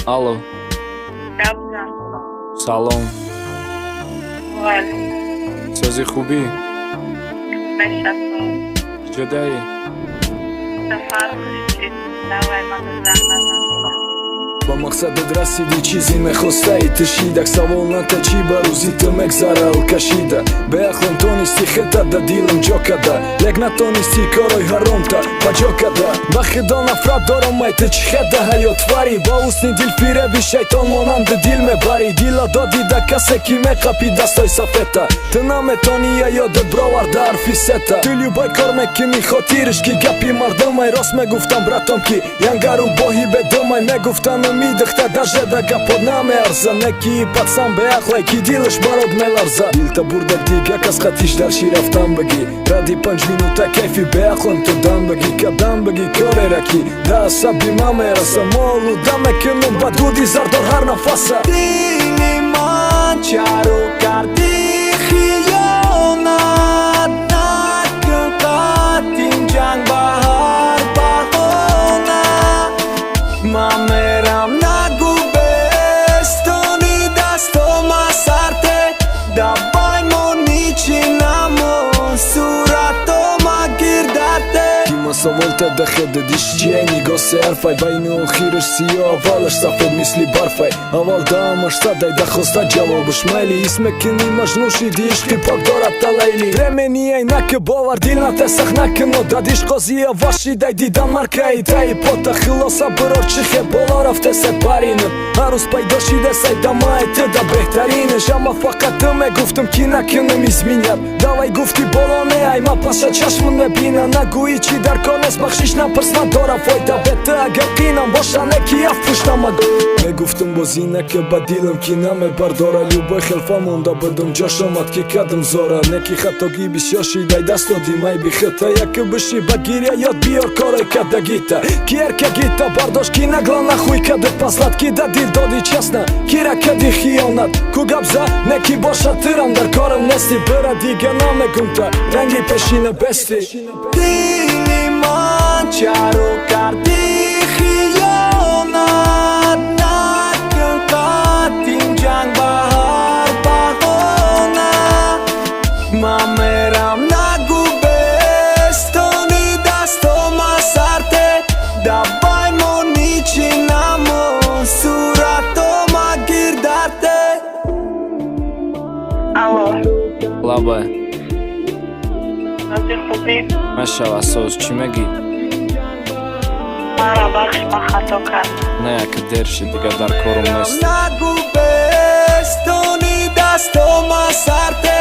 Алло, Добрый. салом. Вали. Сази хуби? Мешату. Ҷодаи? Сафар кушид. Давай магазин. ба мақсадат расиди чизе мехостаи тишидак савол ната чӣ ба рӯзи ту мегзарал кашида беақлом тонисти хета да дилам ҷо када лек натонисти корои ҳаромта ба ҷо када ба худо нафрат дорам май ту чӣ хеда ҳаётварӣ ба ҳусни дил фиреби шайтон монанди дил мебарӣ дила додӣ да касе ки меқапи дастҳои сафета ту наметонӣ я ёдат бироварда ҳарфи сета ту любой кор мекунӣ хотириш ки гапи мардамай рост мегуфтам братом ки янгару боҳи бедомай мегуфтам мидихта даже да гапот намеарза неки пацан беақлай ки дилаш барот меларза дилта бурда дига кас хатиш дарши рафтан багӣ ради 5 минута кайфи беақлам ту дам багӣ кадам багӣ корера ки да асаби ман мераса молу да мекунам ба дуди зардор ҳар нафаса дили ман чаро карди хиёнат накун қатин ҷанг ба ҳар баҳона ман мерам нагу бестони дастома сарте давай мони чӣ намон суратома гирдате кима саволта дахеда диш чиай нигоҳ серфай байни охираш сиё аввалаш сафед мисли барфай аввал даамаш садай дахоста ҷавобаш майли ҳис мекунӣ маҷнун шиди ишқи пок дорад талайли премениай наки бовар дил натесах накуно дадиш қозия вашидай дидан маркаи таи пота хилоса бирор чӣ хеб боло рафтесед баринам ҳаррӯз пайдо шидесай дамаи ту да беҳтаринаш ама фақат ту мегуфтам ки накунам изминят давай гуфти боло неай ма паша чашмон мебина нагӯи чӣ дар кор нест бахшиш напрс надора фойда бету агар қинам боша неки афпуштама мегуфтам бозӣ нака ба дилам ки намебардора любой хелфа монда будам ҷош омад ки кадам зора неки хатогӣ бисёр шидай даст доди май бихета яке биши ба гиря ёд биёр корой кадагита ки эркагита бардошт ки нагла нахӯй каду паслат ки да дил доди чесна ки ракади хиёнат ку гапза неки боша тирам дар корам нести бира дига намегумта ранги пешина бести дили ман чаро карди хиёнат накун қатин ҷанг ба ҳар баҳона ман мерам нагу бестони дастома сарте давай мони чӣ намон суратома гирдате Алло. Лабай. Сази хуби. Мешава соз чӣ мегӣ? Мара бахш ма хато кард. Не яке дер ши дига дар корум нест. нагу бестони дастома сарте